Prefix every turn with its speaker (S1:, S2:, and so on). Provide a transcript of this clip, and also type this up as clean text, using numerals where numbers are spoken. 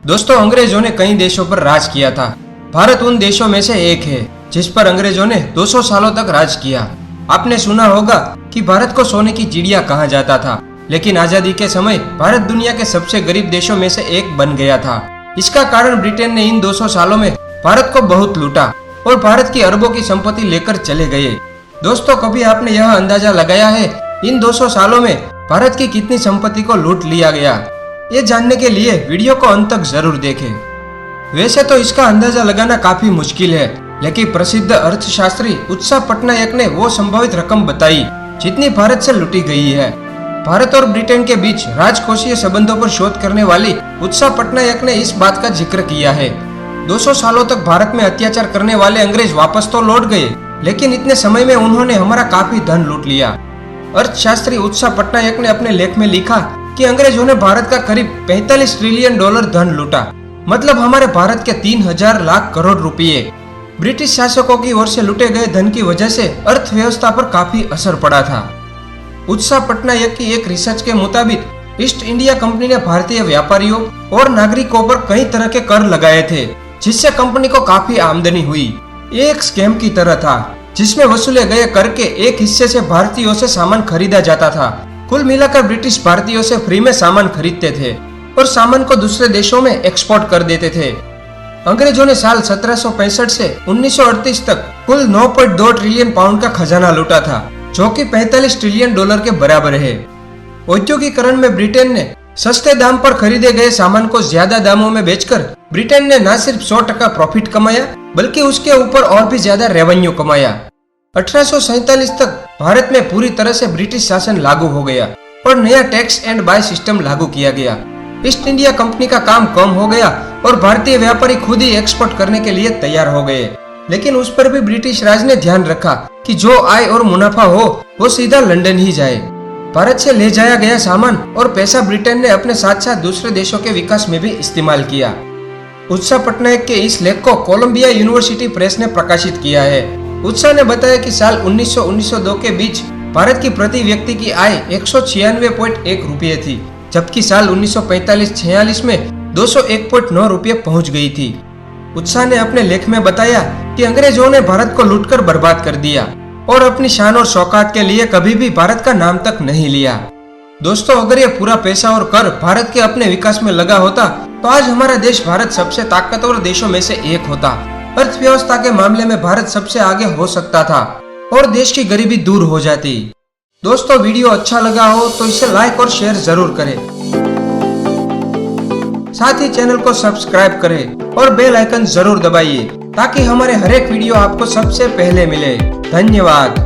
S1: दोस्तों, अंग्रेजों ने कई देशों पर राज किया था। भारत उन देशों में से एक है जिस पर अंग्रेजों ने 200 सालों तक राज किया। आपने सुना होगा कि भारत को सोने की चिड़िया कहा जाता था, लेकिन आजादी के समय भारत दुनिया के सबसे गरीब देशों में से एक बन गया था। इसका कारण ब्रिटेन ने इन 200 सालों में भारत को बहुत लूटा और भारत की अरबों की संपत्ति लेकर चले गए। दोस्तों, कभी आपने यह अंदाजा लगाया है इन 200 सालों में भारत की कितनी संपत्ति को लूट लिया गया? ये जानने के लिए वीडियो को अंत तक जरूर देखें। वैसे तो इसका अंदाजा लगाना काफी मुश्किल है, लेकिन प्रसिद्ध अर्थशास्त्री उत्साह पटनायक ने वो संभावित रकम बताई जितनी भारत से लूटी गई है। भारत और ब्रिटेन के बीच राजकोषीय संबंधों पर शोध करने वाली उत्साह पटनायक ने इस बात का जिक्र किया है। 200 सालों तक भारत में अत्याचार करने वाले अंग्रेज वापस तो लौट गए, लेकिन इतने समय में उन्होंने हमारा काफी धन लूट लिया। अर्थशास्त्री उत्साह पटनायक ने अपने लेख में लिखा कि अंग्रेजों ने भारत का करीब 45 ट्रिलियन डॉलर धन लूटा, मतलब हमारे भारत के 3000 लाख करोड़ रुपये। ब्रिटिश शासकों की ओर से लूटे गए धन की वजह से अर्थव्यवस्था पर काफी असर पड़ा था। उत्साह पटनायक की एक रिसर्च के मुताबिक ईस्ट इंडिया कंपनी ने भारतीय व्यापारियों और नागरिकों पर कई तरह के कर लगाए थे, जिससे कंपनी को काफी आमदनी हुई। ये एक स्कैम की तरह था, जिसमें वसूले गए कर के एक हिस्से से भारतीयों से सामान खरीदा जाता था। कुल मिलाकर ब्रिटिश भारतीयों से फ्री में सामान खरीदते थे और सामान को दूसरे देशों में एक्सपोर्ट कर देते थे। अंग्रेजों ने साल 1765 से 1938 तक कुल 9.2 ट्रिलियन पाउंड का खजाना लूटा था, जो कि 45 ट्रिलियन डॉलर के बराबर है। औद्योगिकरण में ब्रिटेन ने सस्ते दाम पर खरीदे गए सामान को ज्यादा दामों में बेचकर ब्रिटेन ने न सिर्फ 100% प्रॉफिट कमाया, बल्कि उसके ऊपर और भी ज्यादा रेवेन्यू कमाया। 1847 तक भारत में पूरी तरह से ब्रिटिश शासन लागू हो गया और नया टैक्स एंड बाय सिस्टम लागू किया गया। ईस्ट इंडिया कंपनी का काम कम हो गया और भारतीय व्यापारी खुद ही एक्सपोर्ट करने के लिए तैयार हो गए। लेकिन उस पर भी ब्रिटिश राज ने ध्यान रखा कि जो आय और मुनाफा हो वो सीधा लंदन ही जाए। भारत से ले जाया गया सामान और पैसा ब्रिटेन ने अपने साथ साथ दूसरे देशों के विकास में भी इस्तेमाल किया। उत्साह पटनायक के इस लेख को कोलंबिया यूनिवर्सिटी प्रेस ने प्रकाशित किया है। उत्साह ने बताया कि साल 1900-1902 के बीच भारत की प्रति व्यक्ति की आय 196.1 रुपये थी, जबकि साल 1945-46 में 201.9 रुपये पहुंच गई थी। उत्साह ने अपने लेख में बताया कि अंग्रेजों ने भारत को लूटकर बर्बाद कर दिया और अपनी शान और शौकात के लिए कभी भी भारत का नाम तक नहीं लिया। दोस्तों, अगर ये पूरा पैसा और कर भारत के अपने विकास में लगा होता तो आज हमारा देश भारत सबसे ताकतवर देशों में से एक होता। अर्थव्यवस्था के मामले में भारत सबसे आगे हो सकता था और देश की गरीबी दूर हो जाती। दोस्तों, वीडियो अच्छा लगा हो तो इसे लाइक और शेयर जरूर करें। साथ ही चैनल को सब्सक्राइब करें और बेल आइकन जरूर दबाइए ताकि हमारे हर एक वीडियो आपको सबसे पहले मिले। धन्यवाद।